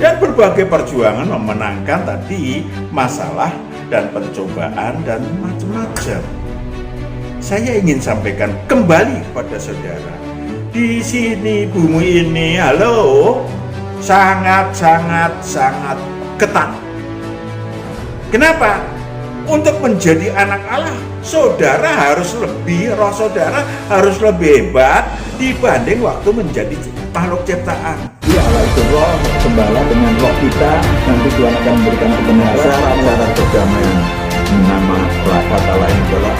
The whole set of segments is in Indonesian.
dan berbagai perjuangan memenangkan tadi masalah dan pencobaan dan macam-macam. Saya ingin sampaikan kembali kepada saudara, di sini bumi ini, halo, sangat ketat. Kenapa? Untuk menjadi anak Allah, saudara harus lebih, roh saudara harus lebih hebat dibanding waktu menjadi makhluk ciptaan. Ya, Allah itu roh, gembala dengan roh kita, nanti Tuhan akan memberikan kebenaran, cara perdamaian. Nama kata lain adalah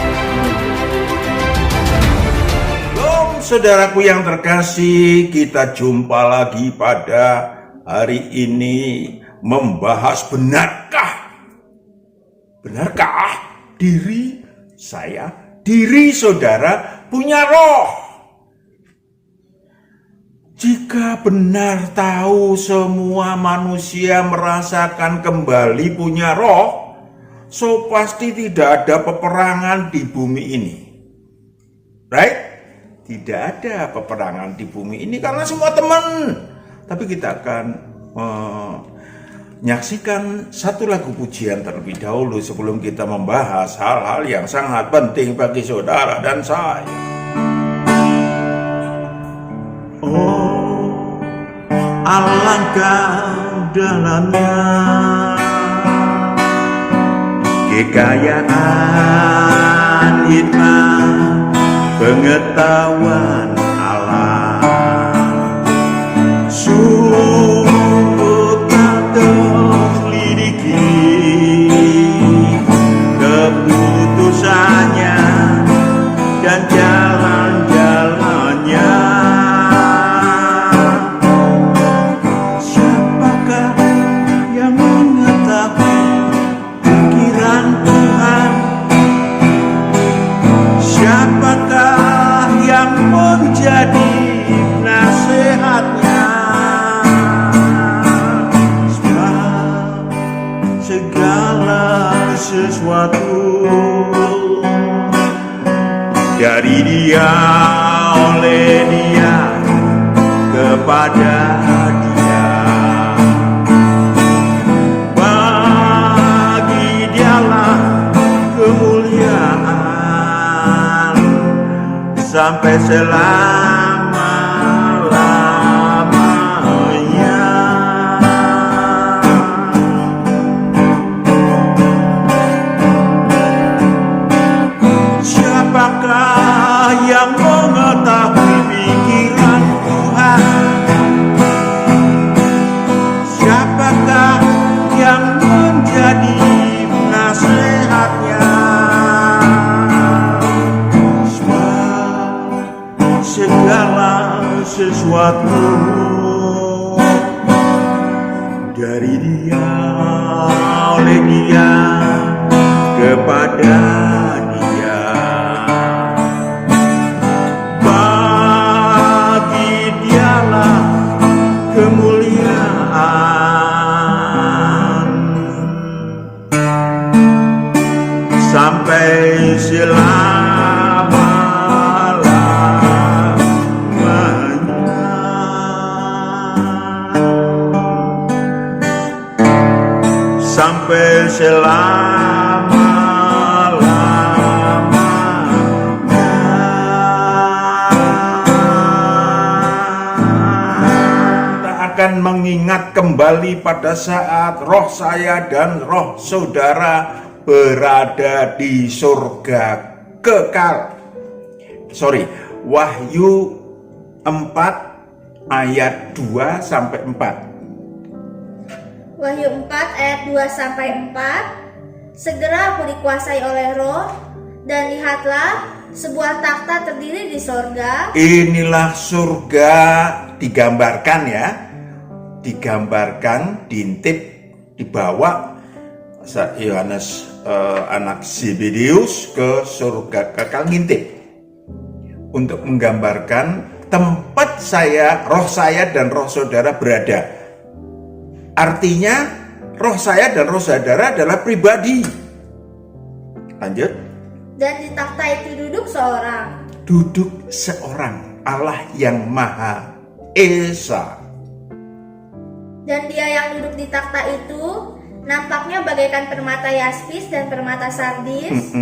Shalom saudaraku yang terkasih, kita jumpa lagi pada hari ini membahas benarkah diri saya, diri saudara punya roh? Jika benar tahu semua manusia merasakan kembali punya roh, so pasti tidak ada peperangan di bumi ini. Right? Tidak ada peperangan di bumi ini karena semua teman. Tapi kita akan menyaksikan satu lagu pujian terlebih dahulu sebelum kita membahas hal-hal yang sangat penting bagi saudara dan saya. Oh, alangkah dalamnya kekayaan hikmat pengetahuan Allah, sungguh tak terlidiki keputusannya dan jalan-jalannya. Siapakah yang mengetahui pikiran Tuhan? Siapakah yang menjadi nasihatnya? Sebab segala sesuatu dari Dia, oleh Dia, kepada Dia. Bagi Dialah kemuliaan sampai selama-lamanya. Siapakah yang mengetahui pikiran Tuhan? Siapakah yang menjadi nasihatnya? Segala sesuatu dari Dia, oleh Dia, kepada Dia. Bagi Dialah kemuliaan sampai sampai selama-lamanya. Kita akan mengingat kembali pada saat roh saya dan roh saudara berada di surga kekal. Wahyu 4 ayat 2 sampai 4. Wahyu 4 ayat 2-4. Segera aku dikuasai oleh Roh, dan lihatlah sebuah takhta terdiri di sorga. Inilah surga digambarkan ya, digambarkan, diintip, dibawa Yohanes anak Zebedeus ke surga kekal, ngintip untuk menggambarkan tempat saya, roh saya dan roh saudara berada. Artinya roh saya dan roh saudara adalah pribadi. Lanjut. Dan di takhta itu duduk seorang. Duduk seorang Allah yang Maha Esa. Dan dia yang duduk di takhta itu nampaknya bagaikan permata yaspis dan permata sardis.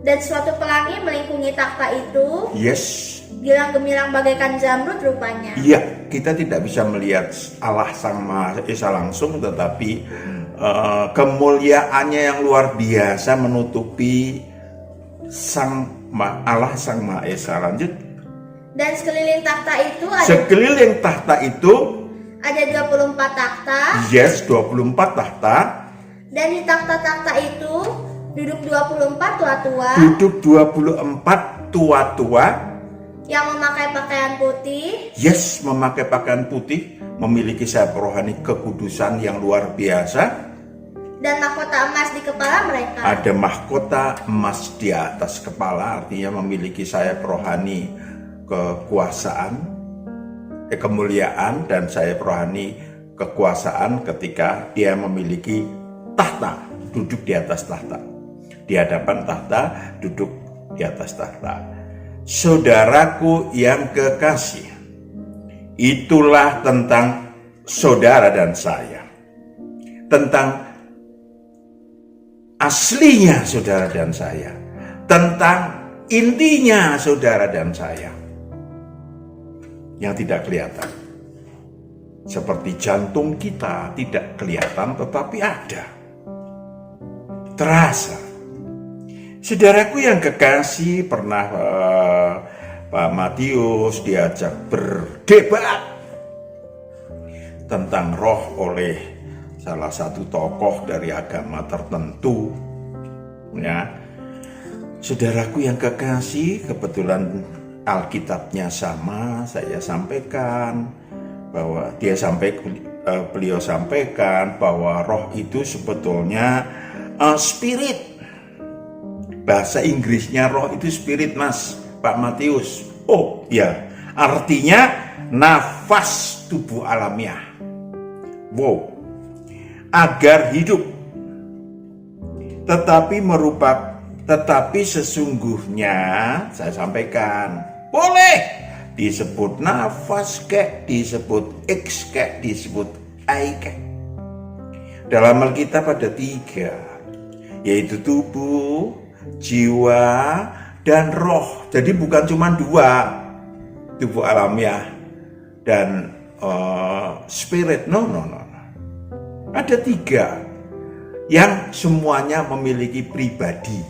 Dan suatu pelangi melingkungi takhta itu. Yes. Gilang gemilang bagaikan zamrud rupanya. Iya, kita tidak bisa melihat Allah Sang Maha Esa langsung, tetapi kemuliaannya yang luar biasa menutupi Allah Sang Maha Esa. Lanjut. Dan sekeliling takhta itu ada 24 takhta. Yes, 24 takhta. Dan di takhta-takhta itu duduk 24 tua-tua. Duduk 24 tua-tua yang memakai pakaian putih. Yes, memakai pakaian putih, memiliki sayap rohani kekudusan yang luar biasa. Dan mahkota emas di kepala mereka. Ada mahkota emas di atas kepala, artinya memiliki sayap rohani kekuasaan, kemuliaan, dan sayap rohani kekuasaan ketika dia memiliki tahta, duduk di atas tahta. Di hadapan tahta, duduk di atas tahta. Saudaraku yang kekasih, itulah tentang saudara dan saya. Tentang aslinya saudara dan saya. Tentang intinya saudara dan saya. Yang tidak kelihatan. Seperti jantung kita tidak kelihatan tetapi ada. Terasa. Saudaraku yang kekasih, pernah Pak Matius diajak berdebat tentang roh oleh salah satu tokoh dari agama tertentu. Ya, saudaraku yang kekasih, kebetulan Alkitabnya sama, saya sampaikan bahwa beliau sampaikan bahwa roh itu sebetulnya spirit. Bahasa Inggrisnya roh itu spirit, Mas, Pak Matius. Oh ya, artinya nafas tubuh alamiah. Wow, agar hidup. Tetapi sesungguhnya saya sampaikan, boleh disebut nafas kek, disebut X kek, disebut I kek. Dalam Alkitab ada 3, yaitu tubuh, jiwa, dan roh. Jadi bukan cuma 2, tubuh alamiah dan spirit. No. Ada 3 yang semuanya memiliki pribadi.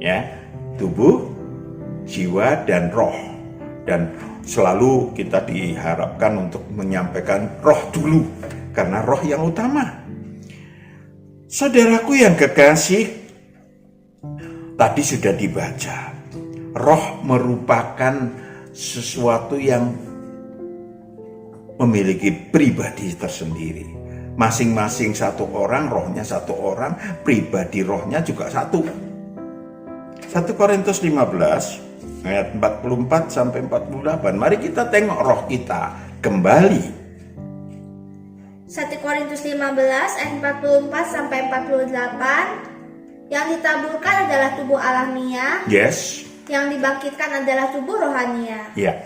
Ya, tubuh, jiwa, dan roh. Dan selalu kita diharapkan untuk menyampaikan roh dulu, karena roh yang utama. Saudaraku yang kekasih, tadi sudah dibaca, roh merupakan sesuatu yang memiliki pribadi tersendiri. Masing-masing satu orang, rohnya satu orang, pribadi rohnya juga satu. 1 Korintus 15 ayat 44 sampai 48. Mari kita tengok roh kita kembali. 1 Korintus 15 ayat 44 sampai 48. Yang ditaburkan adalah tubuh alamiah. Yes. Yang dibangkitkan adalah tubuh rohania. Ya.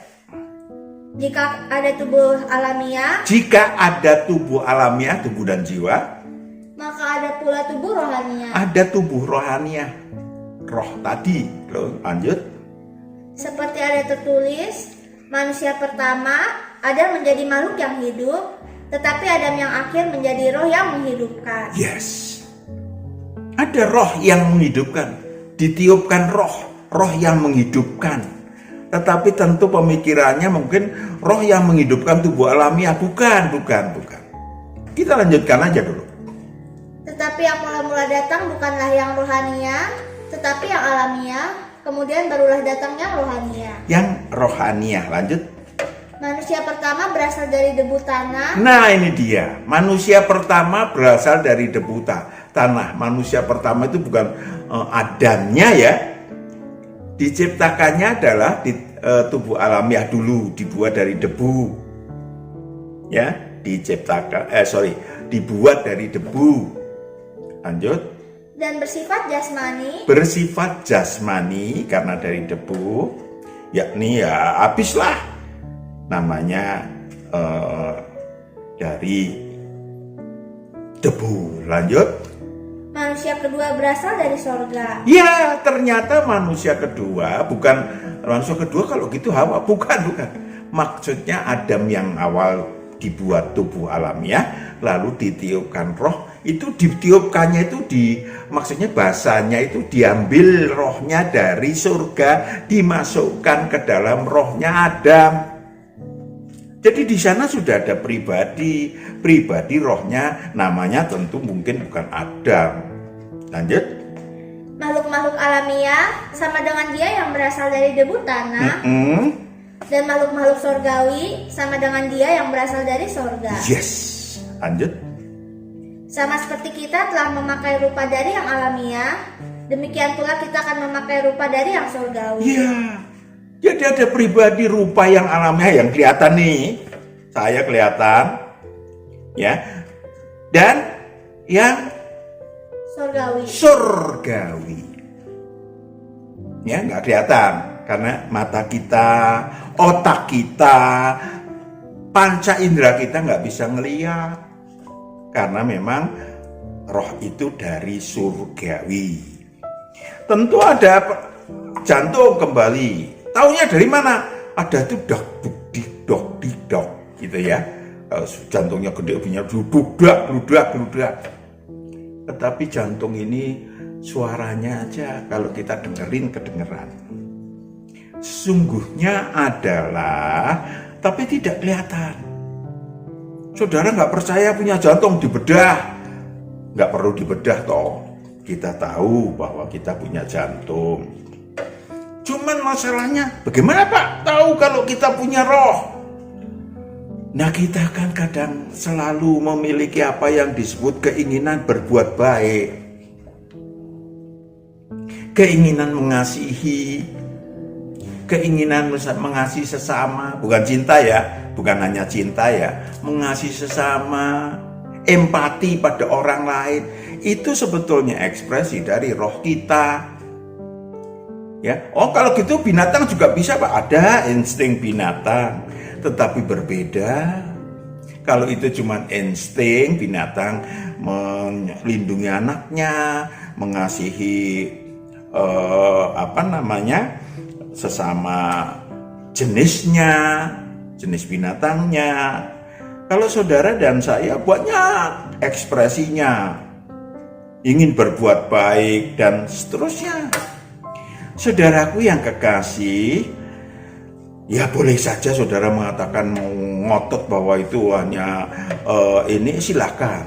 Jika ada tubuh alamiah, tubuh dan jiwa, maka ada pula tubuh rohania. Ada tubuh rohania. Roh tadi. Lanjut. Seperti ada tertulis, manusia pertama Adam menjadi makhluk yang hidup, tetapi Adam yang akhir menjadi roh yang menghidupkan. Yes. Ada roh yang menghidupkan. Ditiupkan roh yang menghidupkan. Tetapi tentu pemikirannya mungkin roh yang menghidupkan tubuh alamiah. Bukan. Kita lanjutkan aja dulu. Tetapi yang mula-mula datang bukanlah yang rohania, tetapi yang alamiah. Kemudian barulah datang yang rohania. Yang rohania, lanjut. Manusia pertama berasal dari debu tanah. Nah, ini dia. Manusia pertama berasal dari debu tanah. Manusia pertama itu bukan Adamnya ya. Diciptakannya adalah di tubuh alamiah dulu, dibuat dari debu. Ya, dibuat dari debu. Lanjut. Dan bersifat jasmani. Bersifat jasmani karena dari debu, yakni ya habislah namanya dari debu. Lanjut. Manusia kedua berasal dari sorga. Ya, ternyata manusia kedua bukan manusia kedua kalau gitu Hawa, bukan. Maksudnya Adam yang awal dibuat tubuh alamiah, lalu ditiupkan roh. Itu ditiupkannya itu maksudnya bahasanya itu diambil rohnya dari surga, dimasukkan ke dalam rohnya Adam. Jadi di sana sudah ada pribadi rohnya, namanya tentu mungkin bukan Adam. Lanjut. Makhluk-makhluk alamiah sama dengan dia yang berasal dari debu tanah. Dan makhluk-makhluk sorgawi sama dengan dia yang berasal dari sorga. Yes. Lanjut. Sama seperti kita telah memakai rupa dari yang alamiah, demikian pula kita akan memakai rupa dari yang sorgawi. Iya. Jadi ada pribadi rupa yang alamiah yang kelihatan nih. Saya kelihatan. Ya. Dan yang surgawi. Ya, nggak kelihatan karena mata kita, otak kita, panca indera kita nggak bisa ngelihat karena memang roh itu dari surgawi. Tentu ada jantung kembali. Taunya dari mana? Ada tuh dok gitu ya. Jantungnya gede punya bludak. Tetapi jantung ini suaranya aja kalau kita dengerin kedengeran. Sesungguhnya adalah tapi tidak kelihatan. Saudara nggak percaya punya jantung dibedah, nggak perlu dibedah toh. Kita tahu bahwa kita punya jantung. Cuman masalahnya bagaimana Pak tahu kalau kita punya roh? Nah kita kan kadang selalu memiliki apa yang disebut keinginan berbuat baik. Keinginan mengasihi. Keinginan mengasihi sesama. Bukan cinta ya. Bukan hanya cinta ya. Mengasihi sesama. Empati pada orang lain. Itu sebetulnya ekspresi dari roh kita. Ya, oh kalau gitu binatang juga bisa Pak, ada insting binatang, tetapi berbeda. Kalau itu cuma insting binatang melindungi anaknya, mengasihi sesama jenisnya, jenis binatangnya. Kalau saudara dan saya banyak ekspresinya, ingin berbuat baik dan seterusnya. Saudaraku yang kekasih, ya boleh saja saudara mengatakan ngotot bahwa itu hanya ini silakan.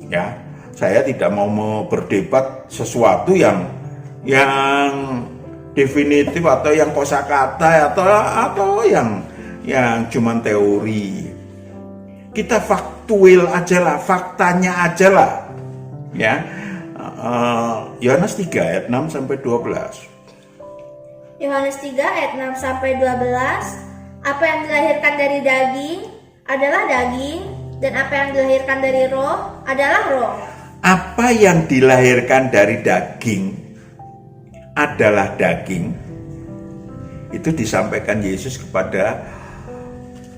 Ya, saya tidak mau berdebat sesuatu yang definitif atau yang kosakata atau yang cuman teori. Kita faktual aja lah, faktanya aja lah. Ya. Yohanes 3 ayat 6 sampai 12. Yohanes 3 ayat 6 sampai 12. Apa yang dilahirkan dari daging adalah daging, dan apa yang dilahirkan dari roh adalah roh. Apa yang dilahirkan dari daging adalah daging. Itu disampaikan Yesus kepada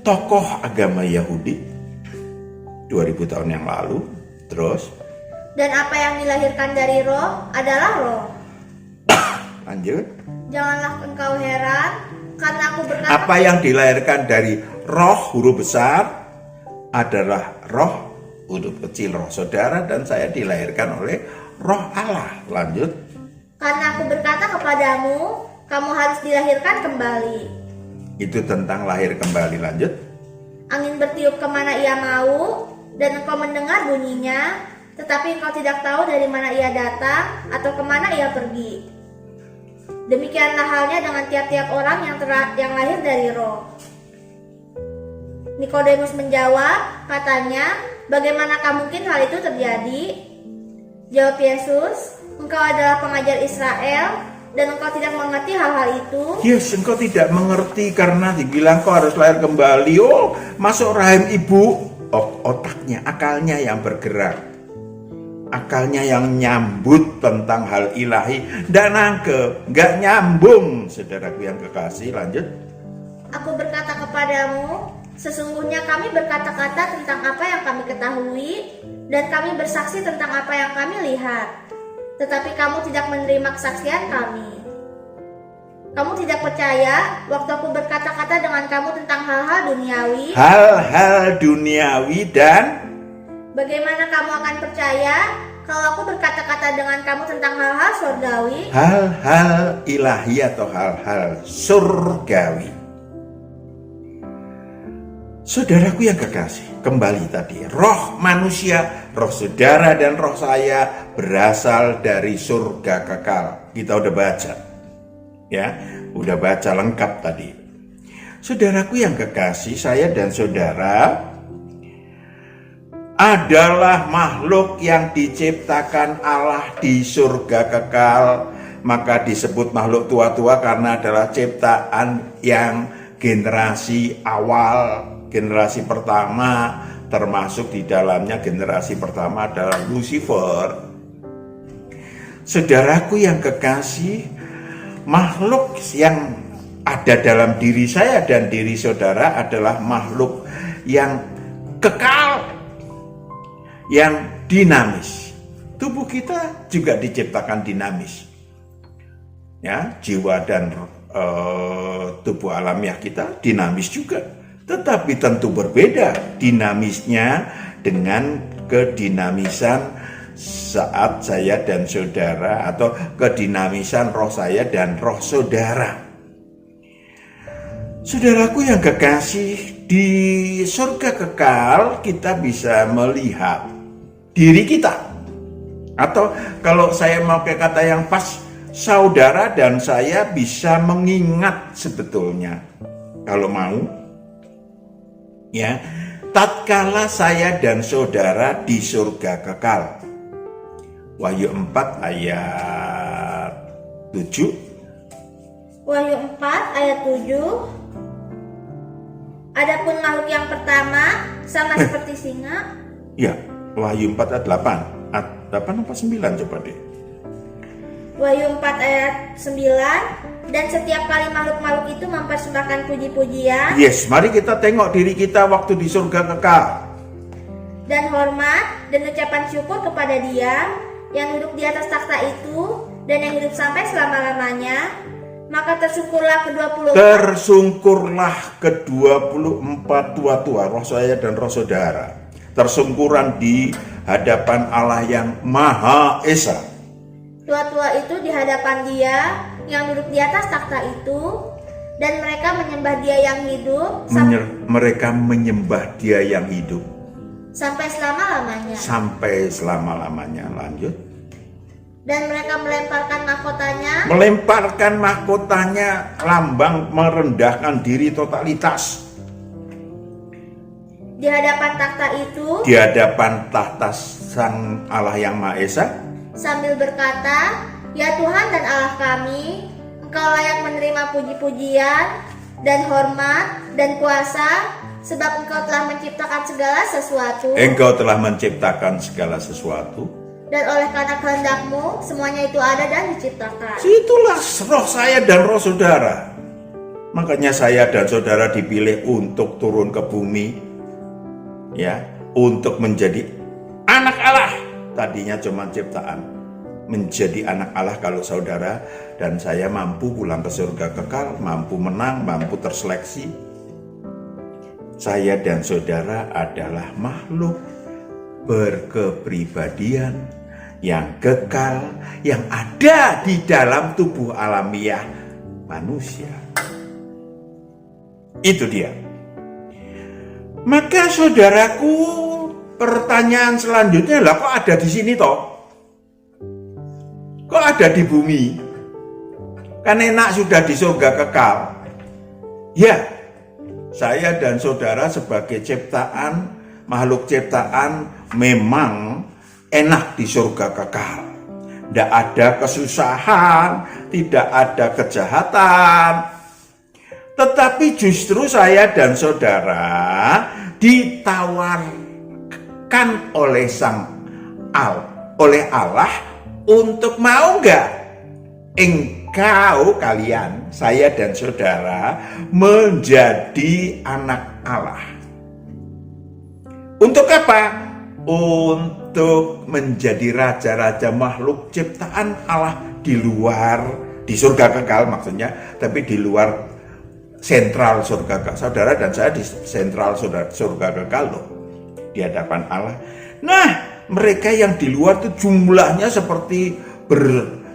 tokoh agama Yahudi 2000 tahun yang lalu. Terus, dan apa yang dilahirkan dari roh adalah roh. Lanjut. Janganlah engkau heran, karena aku berkata. Apa yang dilahirkan dari roh huruf besar adalah roh huruf kecil. Roh saudara dan saya dilahirkan oleh roh Allah. Lanjut. Karena aku berkata kepadamu, kamu harus dilahirkan kembali. Itu tentang lahir kembali. Lanjut. Angin bertiup kemana ia mau, dan engkau mendengar bunyinya, tetapi engkau tidak tahu dari mana ia datang atau kemana ia pergi. Demikianlah halnya dengan tiap-tiap orang yang lahir dari roh. Nikodemus menjawab, katanya, bagaimanakah mungkin hal itu terjadi? Jawab Yesus, engkau adalah pengajar Israel, dan engkau tidak mengerti hal-hal itu. Yes, engkau tidak mengerti karena dibilang kau harus lahir kembali. Oh, masuk rahim ibu. Otaknya, akalnya yang bergerak. Akalnya yang nyambut tentang hal ilahi. Nggak nyambung. Saudaraku yang kekasih, lanjut. Aku berkata kepadamu, Sesungguhnya kami berkata-kata tentang apa yang kami ketahui, dan kami bersaksi tentang apa yang kami lihat. Tetapi kamu tidak menerima kesaksian kami. Kamu tidak percaya waktu aku berkata-kata dengan kamu tentang hal-hal duniawi. Hal-hal duniawi, dan Bagaimana kamu akan percaya kalau aku berkata-kata dengan kamu tentang hal-hal surgawi? hal-hal ilahi atau hal-hal surgawi. Saudaraku yang kekasih, kembali tadi, roh manusia, roh saudara dan roh saya berasal dari surga kekal. Kita udah baca, ya, udah baca lengkap tadi. Saudaraku yang kekasih, saya dan saudara adalah makhluk yang diciptakan Allah di surga kekal. Maka disebut makhluk tua-tua karena adalah ciptaan yang generasi awal, generasi pertama, termasuk di dalamnya generasi pertama adalah Lucifer. Saudaraku yang kekasih, makhluk yang ada dalam diri saya dan diri saudara adalah makhluk yang kekal, yang dinamis. Tubuh kita juga diciptakan dinamis, ya, jiwa dan tubuh alamiah kita dinamis juga, tetapi tentu berbeda dinamisnya dengan kedinamisan saat saya dan saudara, atau kedinamisan roh saya dan roh saudara. Saudaraku yang kekasih, di surga kekal kita bisa melihat diri kita, atau kalau saya mau pakai kata yang pas, saudara dan saya bisa mengingat sebetulnya, kalau mau, ya, tatkala saya dan saudara di surga kekal. Wahyu 4 ayat 7. Wahyu 4 ayat 7. Adapun makhluk yang pertama sama seperti singa. Ya, Wahyu 4 ayat 8. 8 apa 9 coba deh. Wahyu 4 ayat 9. Dan setiap kali makhluk-makhluk itu mempersembahkan puji-pujian. Yes, mari kita tengok diri kita waktu di surga kekal. Dan hormat dan ucapan syukur kepada Dia yang duduk di atas takhta itu dan yang hidup sampai selama-lamanya. Maka tersungkurlah ke-24 tua-tua, roh saya dan roh saudara, tersungkuran di hadapan Allah yang Maha Esa. Tua-tua itu di hadapan Dia yang duduk di atas takhta itu, dan mereka menyembah Dia yang hidup Mereka menyembah Dia yang hidup sampai selama-lamanya. Sampai selama-lamanya. Lanjut. Dan mereka melemparkan mahkotanya, lambang merendahkan diri totalitas di hadapan takhta itu, di hadapan tahta Sang Allah yang Maha Esa, sambil berkata, "Ya Tuhan dan Allah kami, Engkau layak menerima puji-pujian dan hormat dan kuasa, sebab Engkau telah menciptakan segala sesuatu. Engkau telah menciptakan segala sesuatu, Dan oleh karena kehendak-Mu, semuanya itu ada dan diciptakan." Itulah roh saya dan roh saudara. Makanya saya dan saudara dipilih untuk turun ke bumi, ya, untuk menjadi anak Allah. Tadinya cuma ciptaan, menjadi anak Allah kalau saudara dan saya mampu pulang ke surga kekal, mampu menang, mampu terseleksi. Saya dan saudara adalah makhluk berkepribadian yang kekal, yang ada di dalam tubuh alamiah manusia. Itu dia. Maka saudaraku, pertanyaan selanjutnya lah, kok ada di sini toh? Kok ada di bumi? Kan enak sudah di surga kekal. Ya, saya dan saudara sebagai ciptaan, makhluk ciptaan, memang enak di surga kekal. Tidak ada kesusahan, tidak ada kejahatan. Tetapi justru saya dan saudara ditawarkan oleh oleh Allah untuk mau enggak kalian, saya dan saudara menjadi anak Allah. Untuk apa? Untuk menjadi raja-raja makhluk ciptaan Allah di luar, di surga kekal maksudnya, tapi di luar sentral surga kekal. Saudara dan saya di sentral surga kekal loh, di hadapan Allah. Nah, mereka yang di luar itu jumlahnya seperti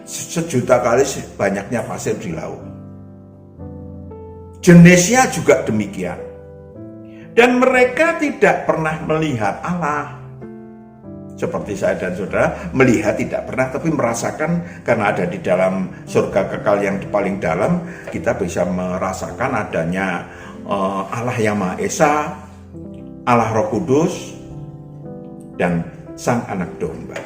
sejuta kali banyaknya pasir di laut. Jenisnya juga demikian. Dan mereka tidak pernah melihat Allah. Seperti saya dan saudara melihat tidak pernah, tapi merasakan, karena ada di dalam surga kekal yang paling dalam, kita bisa merasakan adanya Allah yang Maha Esa, Allah Roh Kudus, dan Sang Anak Domba.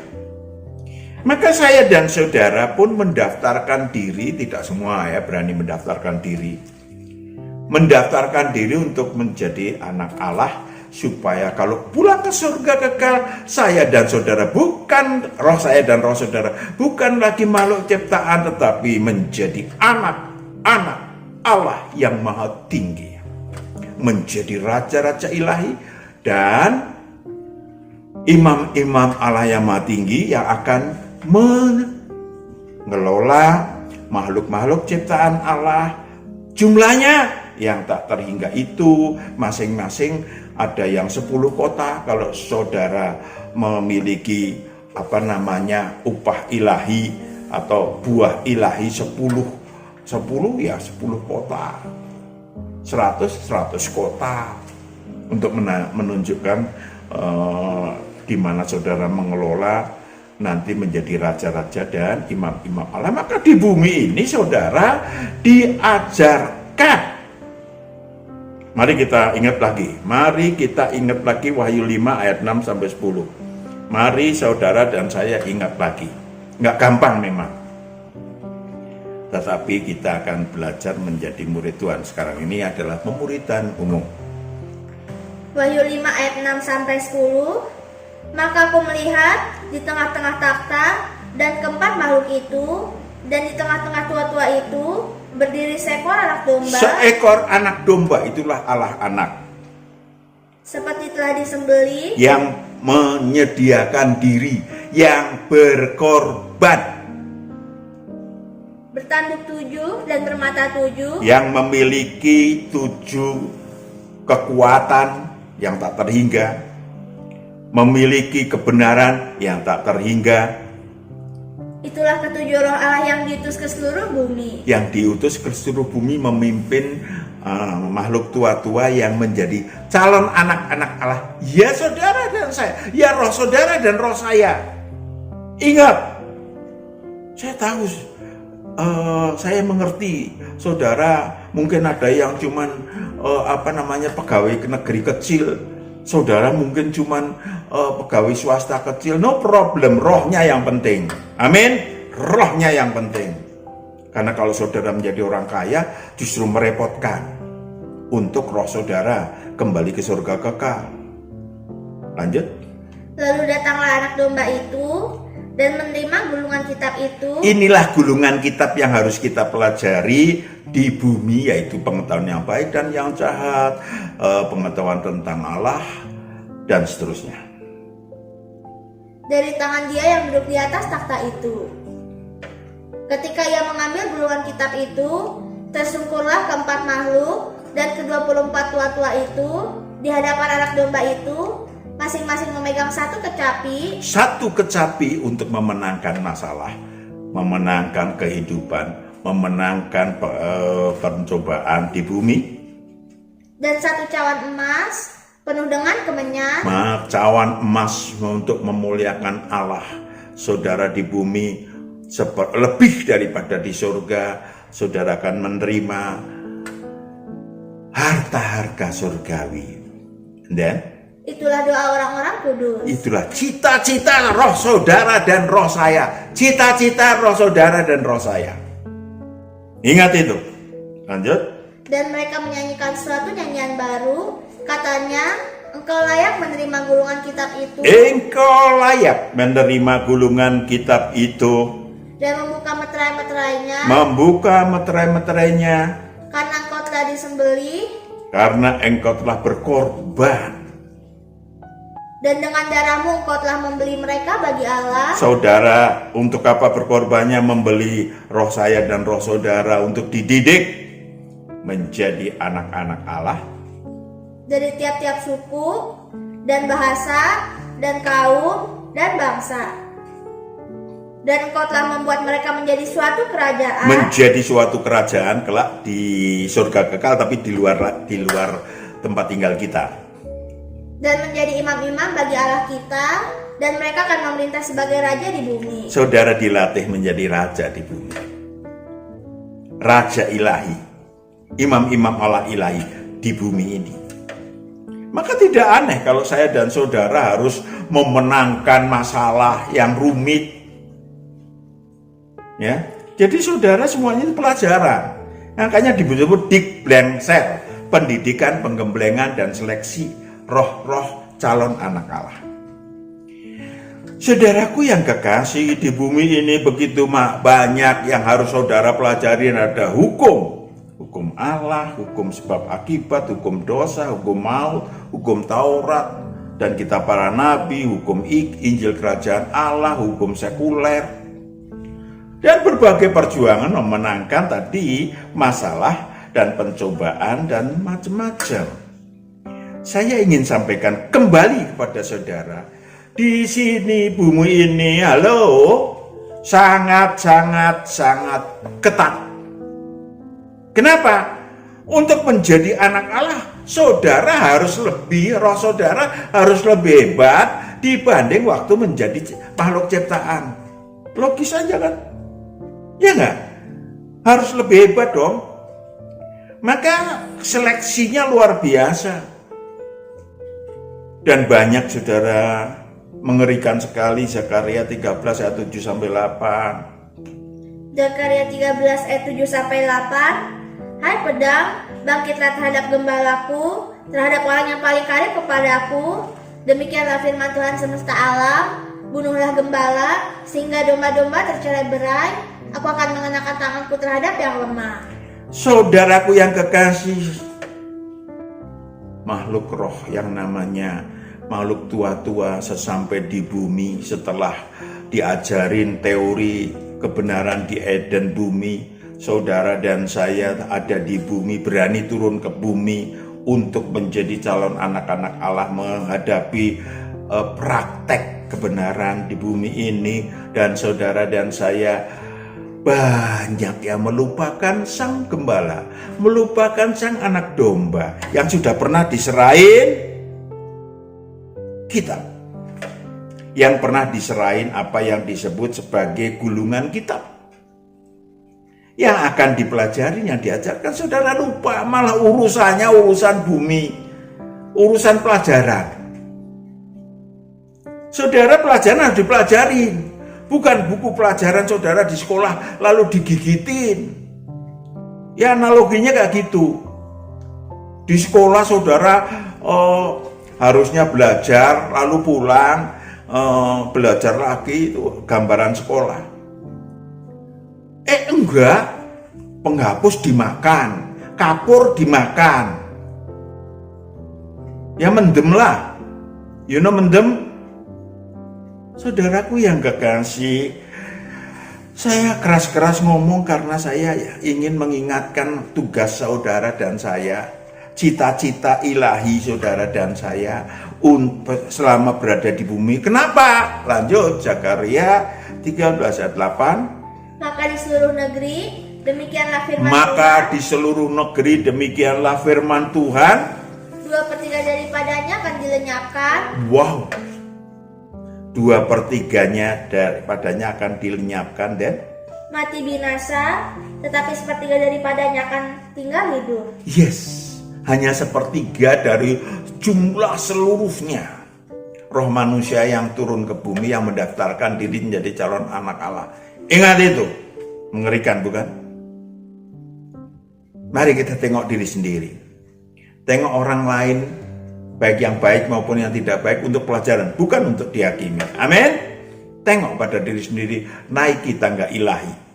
Maka saya dan saudara pun mendaftarkan diri, tidak semua ya berani mendaftarkan diri. Mendaftarkan diri untuk menjadi anak Allah, supaya kalau pulang ke surga kekal, saya dan saudara bukan, roh saya dan roh saudara bukan lagi makhluk ciptaan, tetapi menjadi anak-anak Allah yang maha tinggi, menjadi raja-raja ilahi dan imam-imam Allah yang maha tinggi yang akan mengelola makhluk-makhluk ciptaan Allah. Jumlahnya yang tak terhingga itu, masing-masing ada yang 10 kota. Kalau saudara memiliki upah ilahi atau buah ilahi 10 ya 10 kota, 100 kota, untuk menunjukkan di mana saudara mengelola nanti menjadi raja-raja dan imam-imam Allah. Maka di bumi ini saudara diajarkan. Mari kita ingat lagi Wahyu 5 ayat 6 sampai 10. Mari saudara dan saya ingat lagi. Nggak gampang memang. Tetapi kita akan belajar menjadi murid Tuhan. Sekarang ini adalah pemuridan umum. Wahyu 5 ayat 6 sampai 10. Maka aku melihat di tengah-tengah takhta dan keempat makhluk itu, dan di tengah-tengah tua-tua itu berdiri seekor anak domba. Seekor anak domba, itulah Allah anak. Seperti telah disembelih. Yang menyediakan diri, yang berkorban. Bertanduk 7 dan bermata 7. Yang memiliki 7 kekuatan yang tak terhingga. Memiliki kebenaran yang tak terhingga. Itulah ketujuh roh Allah yang diutus ke seluruh bumi. Yang diutus ke seluruh bumi memimpin makhluk tua-tua yang menjadi calon anak-anak Allah. Ya saudara dan saya, ya roh saudara dan roh saya. Ingat, saya tahu, saya mengerti. Saudara mungkin ada yang cuman pegawai negeri kecil. Saudara mungkin cuman pegawai swasta kecil. No problem, rohnya yang penting. Amin. Rohnya yang penting. Karena kalau saudara menjadi orang kaya, justru merepotkan untuk roh saudara kembali ke surga kekal. Lanjut. Lalu datanglah anak domba itu dan menerima gulungan kitab itu. Inilah gulungan kitab yang harus kita pelajari di bumi, yaitu pengetahuan yang baik dan yang jahat, pengetahuan tentang Allah, dan seterusnya. Dari tangan dia yang duduk di atas takhta itu. Ketika ia mengambil gulungan kitab itu, tersungkurlah keempat makhluk dan ke-24 tua-tua itu di hadapan anak domba itu, masing-masing memegang satu kecapi. Satu kecapi untuk memenangkan masalah, memenangkan kehidupan, memenangkan pencobaan di bumi. Dan satu cawan emas penuh dengan kemenyan. Cawan emas untuk memuliakan Allah. Saudara di bumi lebih daripada di surga, saudara akan menerima harta-harta surgawi. Dan itulah doa orang-orang kudus. Itulah cita-cita roh saudara dan roh saya. Cita-cita roh saudara dan roh saya. Ingat itu. Lanjut. Dan mereka menyanyikan suatu nyanyian baru. Katanya, engkau layak menerima gulungan kitab itu. Engkau layak menerima gulungan kitab itu. dan membuka meterai-meterainya, karena engkau telah disembelih, karena engkau telah berkorban. dan dengan darahmu engkau telah membeli mereka bagi Allah. Saudara, untuk apa berkorbannya? Membeli roh saya dan roh saudara untuk dididik menjadi anak-anak Allah. Dari tiap-tiap suku, dan bahasa, dan kaum, dan bangsa. Dan engkau telah membuat mereka menjadi suatu kerajaan. Menjadi suatu kerajaan kelak di surga kekal, tapi di luar tempat tinggal kita. Dan menjadi imam-imam bagi Allah kita, dan mereka akan memerintah sebagai raja di bumi. Saudara dilatih menjadi raja di bumi. Raja ilahi, imam-imam Allah ilahi di bumi ini. Maka tidak aneh kalau saya dan saudara harus memenangkan masalah yang rumit. Ya, jadi saudara semuanya itu pelajaran. Makanya disebut Dikblengsel, pendidikan, penggemblengan dan seleksi roh-roh calon anak Allah. Saudaraku yang kekasih, di bumi ini begitu banyak yang harus saudara pelajari. Ada hukum Allah, hukum sebab akibat, hukum dosa, hukum maut, hukum Taurat dan kitab para nabi, hukum Injil kerajaan Allah, hukum sekuler, dan berbagai perjuangan memenangkan tadi masalah dan pencobaan dan macam-macam. Saya ingin sampaikan kembali kepada saudara, di sini bumi ini, sangat ketat. Kenapa? Untuk menjadi anak Allah, saudara harus roh saudara harus lebih hebat dibanding waktu menjadi makhluk ciptaan. Logis aja kan? Ya enggak? Harus lebih hebat dong. Maka seleksinya luar biasa. Dan banyak saudara, mengerikan sekali. Zakaria 13 ayat 7 sampai 8. Zakaria 13 ayat 7 sampai 8. Hai pedang, bangkitlah terhadap gembalaku, terhadap orang yang paling karib kepadaku. Demikianlah firman Tuhan semesta alam. Bunuhlah gembala, sehingga domba-domba tercerai-berai. Aku akan mengenakan tanganku terhadap yang lemah. Saudaraku yang kekasih, makhluk roh yang namanya makhluk tua-tua sesampai di bumi, setelah diajarin teori kebenaran di Eden bumi, saudara dan saya ada di bumi, berani turun ke bumi untuk menjadi calon anak-anak Allah, menghadapi praktek kebenaran di bumi ini. Dan saudara dan saya banyak yang melupakan sang gembala, melupakan sang anak domba yang sudah pernah diserahin kitab, yang pernah diserahin apa yang disebut sebagai gulungan kitab, yang akan dipelajari, yang diajarkan. Saudara lupa, malah urusannya urusan bumi, urusan pelajaran. Saudara, pelajaran harus dipelajarin, bukan buku pelajaran saudara di sekolah lalu digigitin. Ya analoginya kayak gitu. Di sekolah saudara harusnya belajar lalu pulang belajar lagi, itu gambaran sekolah. Enggak, penghapus dimakan, kapur dimakan. Ya mendem lah, mendem. Saudaraku yang kekasih, saya keras-keras ngomong karena saya ingin mengingatkan tugas saudara dan saya, cita-cita ilahi saudara dan saya selama berada di bumi. Kenapa? Lanjut, Zakaria 13 ayat 8. Maka di seluruh negeri demikianlah firman Tuhan. Di seluruh negeri demikianlah firman Tuhan. 2/3 daripadanya akan dilenyapkan. Wow. 2/3 daripadanya akan dilenyapkan dan mati binasa, tetapi 1/3 daripadanya akan tinggal hidup. Yes. Hanya 1/3 dari jumlah seluruhnya roh manusia yang turun ke bumi, yang mendaftarkan diri menjadi calon anak Allah. Ingat itu, mengerikan bukan? Mari kita tengok diri sendiri, tengok orang lain, baik yang baik maupun yang tidak baik, untuk pelajaran, bukan untuk dihakimi. Amin. Tengok pada diri sendiri, naiki tangga ilahi.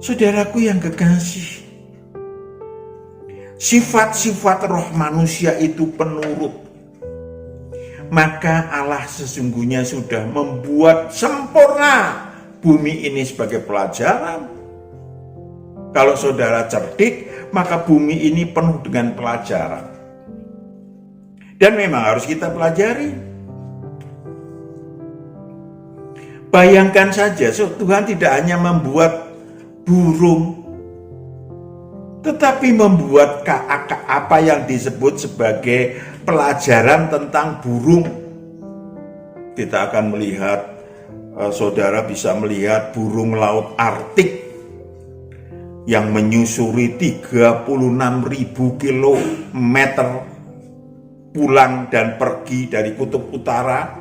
Saudaraku yang kekasih, sifat-sifat roh manusia itu penurut. Maka Allah sesungguhnya sudah membuat sempurna bumi ini sebagai pelajaran. Kalau saudara cerdik, maka bumi ini penuh dengan pelajaran. Dan memang harus kita pelajari. Bayangkan saja, Tuhan tidak hanya membuat burung, tetapi membuat apa yang disebut sebagai pelajaran tentang burung. Kita akan melihat, saudara bisa melihat burung laut Arktik yang menyusuri 36.000 kilometer pulang dan pergi dari kutub utara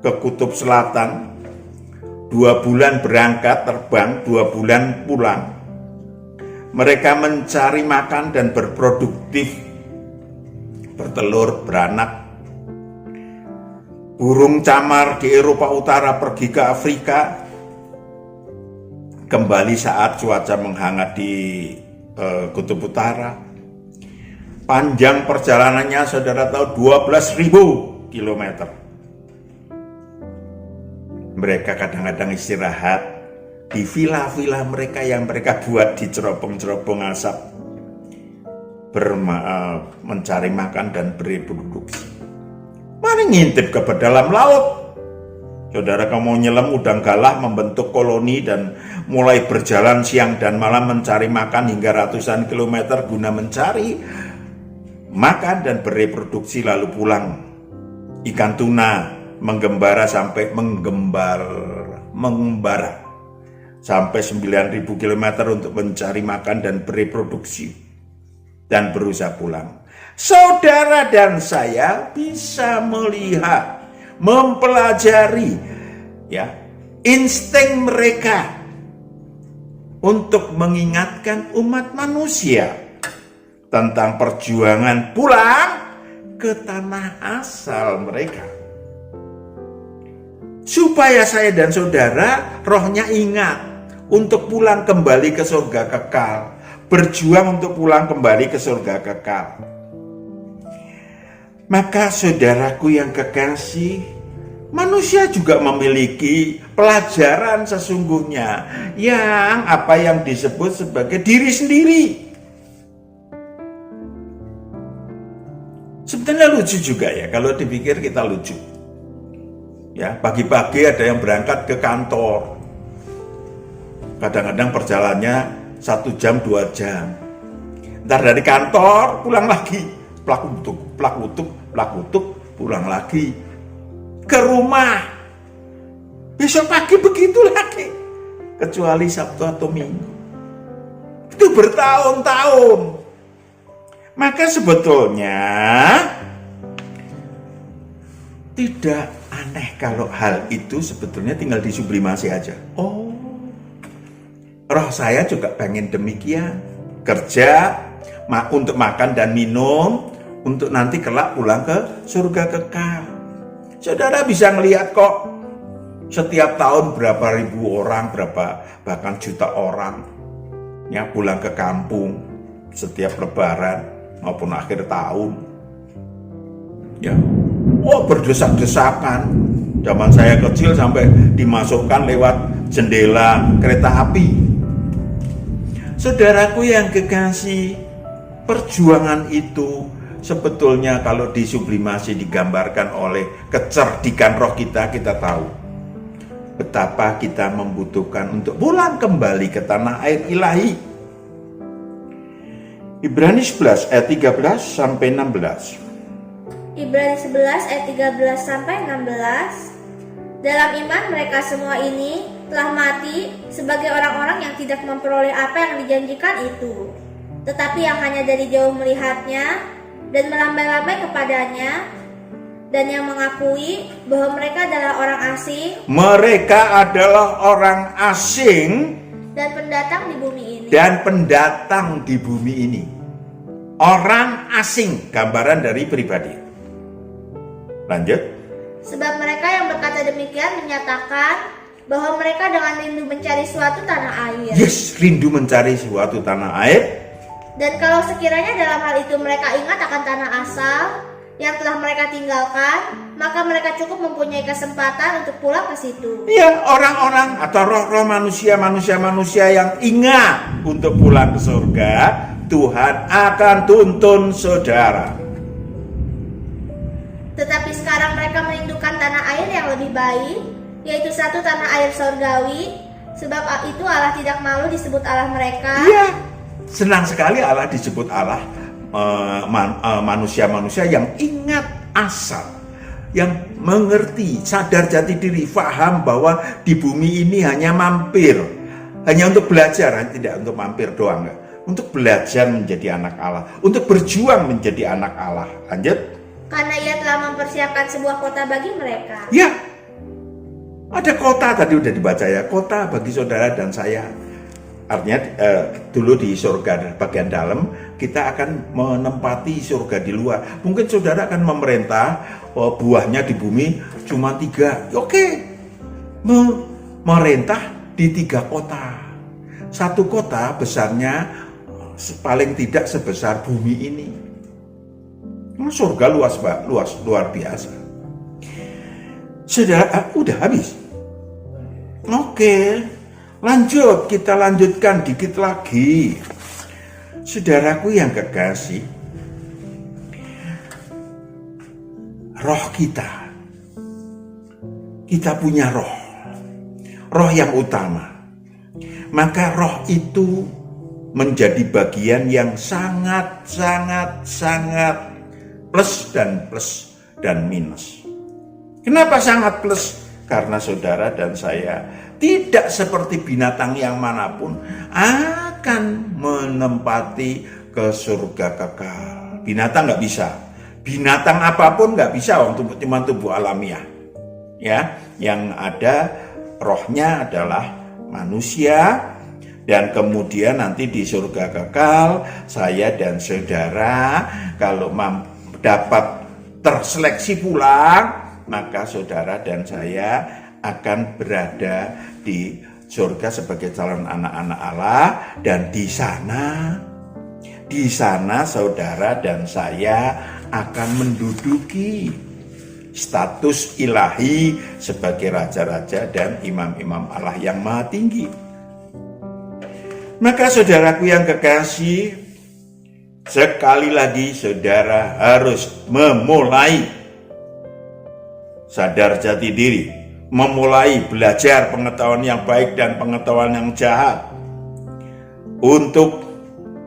ke kutub selatan. 2 bulan berangkat terbang, 2 bulan pulang. Mereka mencari makan dan berproduktif, bertelur, beranak. Burung camar di Eropa Utara pergi ke Afrika, kembali saat cuaca menghangat di kutub utara. Panjang perjalanannya saudara tahu 12.000 kilometer. Mereka kadang-kadang istirahat di villa-villa mereka yang mereka buat di cerobong-cerobong asap, mencari makan dan bereproduksi. Mari ngintip ke dalam laut. Saudara, kamu nyelam udang galah membentuk koloni dan mulai berjalan siang dan malam mencari makan hingga ratusan kilometer guna mencari makan dan bereproduksi, lalu pulang. Ikan tuna mengembara sampai 9.000 km untuk mencari makan dan bereproduksi dan berusaha pulang. Saudara dan saya bisa melihat, mempelajari ya insting mereka untuk mengingatkan umat manusia tentang perjuangan pulang ke tanah asal mereka. Supaya saya dan saudara rohnya ingat untuk pulang kembali ke surga kekal. Berjuang untuk pulang kembali ke surga kekal. Maka saudaraku yang kekasih, manusia juga memiliki pelajaran sesungguhnya yang apa yang disebut sebagai diri sendiri. Sebenarnya lucu juga ya, kalau dipikir kita lucu. Ya, pagi-pagi ada yang berangkat ke kantor. Kadang-kadang perjalanannya 1 jam, 2 jam. Ntar dari kantor pulang lagi, plak utuk, pulang lagi ke rumah. Besok pagi begitu lagi, kecuali Sabtu atau Minggu. Itu bertahun-tahun. Maka sebetulnya tidak aneh kalau hal itu sebetulnya tinggal disublimasi aja. Oh, roh saya juga pengen demikian. Kerja untuk makan dan minum, untuk nanti kelak pulang ke surga kekal. Saudara bisa melihat kok, setiap tahun berapa ribu orang, bahkan juta orang yang pulang ke kampung setiap lebaran maupun akhir tahun. Ya, berdesak-desakan. Zaman saya kecil sampai dimasukkan lewat jendela kereta api. Saudaraku yang kekasih, perjuangan itu sebetulnya kalau disublimasi, digambarkan oleh kecerdikan roh kita tahu betapa kita membutuhkan untuk pulang kembali ke tanah air ilahi. Ibrani 11 ayat 13 sampai 16. Ibrani 11 ayat 13 sampai 16. Dalam iman mereka semua ini telah mati sebagai orang-orang yang tidak memperoleh apa yang dijanjikan itu, tetapi yang hanya dari jauh melihatnya dan melambai-lambai kepadanya, dan yang mengakui bahwa mereka adalah orang asing. Mereka adalah orang asing Dan pendatang di bumi ini. Orang asing, gambaran dari pribadi. Lanjut. Sebab mereka yang berkata demikian menyatakan bahwa mereka dengan rindu mencari suatu tanah air. Yes, rindu mencari suatu tanah air. Dan kalau sekiranya dalam hal itu mereka ingat akan tanah asal yang telah mereka tinggalkan, maka mereka cukup mempunyai kesempatan untuk pulang ke situ. Ya, orang-orang atau roh-roh manusia yang ingat untuk pulang ke surga, Tuhan akan tuntun saudara. Tetapi sekarang mereka merindukan tanah air yang lebih baik, yaitu satu tanah air surgawi, sebab itu Allah tidak malu disebut Allah mereka. Iya, senang sekali Allah disebut Allah. Manusia-manusia yang ingat asal, yang mengerti, sadar jati diri, faham bahwa di bumi ini hanya mampir, hanya untuk belajar, tidak untuk mampir doang, enggak. Untuk belajar menjadi anak Allah, untuk berjuang menjadi anak Allah. Lanjut. Karena ia telah mempersiapkan sebuah kota bagi mereka. Ya, ada kota tadi udah dibaca ya, kota bagi saudara dan saya. Artinya dulu di surga bagian dalam, kita akan menempati surga di luar. Mungkin saudara akan memerintah, buahnya di bumi cuma 3. Oke, memerintah di 3 kota. Satu kota besarnya paling tidak sebesar bumi ini. Surga luas, Pak, luar biasa. Saudara, udah habis. Oke. Lanjut, kita lanjutkan dikit lagi. Saudaraku yang kekasih, roh kita punya roh yang utama. Maka roh itu menjadi bagian yang sangat plus dan minus. Kenapa sangat plus? Karena saudara dan saya tidak seperti binatang yang manapun akan menempati ke surga kekal. Binatang nggak bisa. Binatang apapun nggak bisa untuk cuma tubuh alamiah. Ya, yang ada rohnya adalah manusia, dan kemudian nanti di surga kekal saya dan saudara kalau dapat terseleksi pulang, maka saudara dan saya akan berada di surga sebagai calon anak-anak Allah, dan di sana saudara dan saya akan menduduki status ilahi sebagai raja-raja dan imam-imam Allah yang maha tinggi. Maka saudaraku yang kekasih, sekali lagi saudara harus memulai sadar jati diri, memulai belajar pengetahuan yang baik dan pengetahuan yang jahat,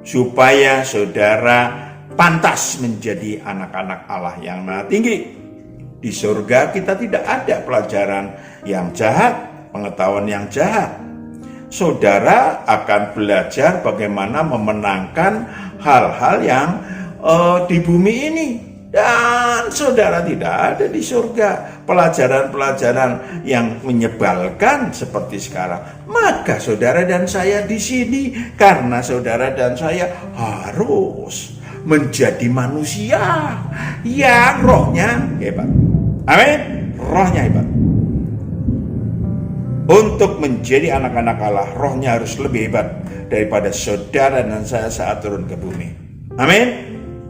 supaya saudara pantas menjadi anak-anak Allah yang maha tinggi. Di surga kita tidak ada pelajaran yang jahat, pengetahuan yang jahat. Saudara akan belajar bagaimana memenangkan hal-hal yang di bumi ini. Dan saudara tidak ada di surga pelajaran-pelajaran yang menyebalkan seperti sekarang. Maka saudara dan saya di sini karena saudara dan saya harus menjadi manusia yang rohnya hebat. Amin. Rohnya hebat. Untuk menjadi anak-anak Allah, rohnya harus lebih hebat daripada saudara dan saya saat turun ke bumi. Amin.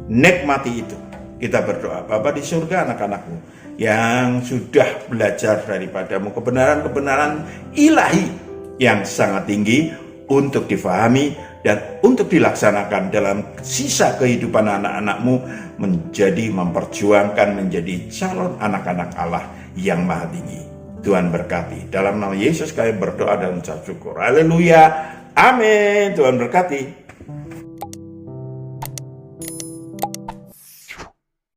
Nikmati itu. Kita berdoa, Bapa di surga, anak-anakmu yang sudah belajar daripadamu kebenaran-kebenaran ilahi yang sangat tinggi untuk difahami dan untuk dilaksanakan dalam sisa kehidupan anak-anakmu, memperjuangkan menjadi calon anak-anak Allah yang maha tinggi. Tuhan berkati. Dalam nama Yesus kami berdoa dan ucap syukur. Haleluya. Amin. Tuhan berkati.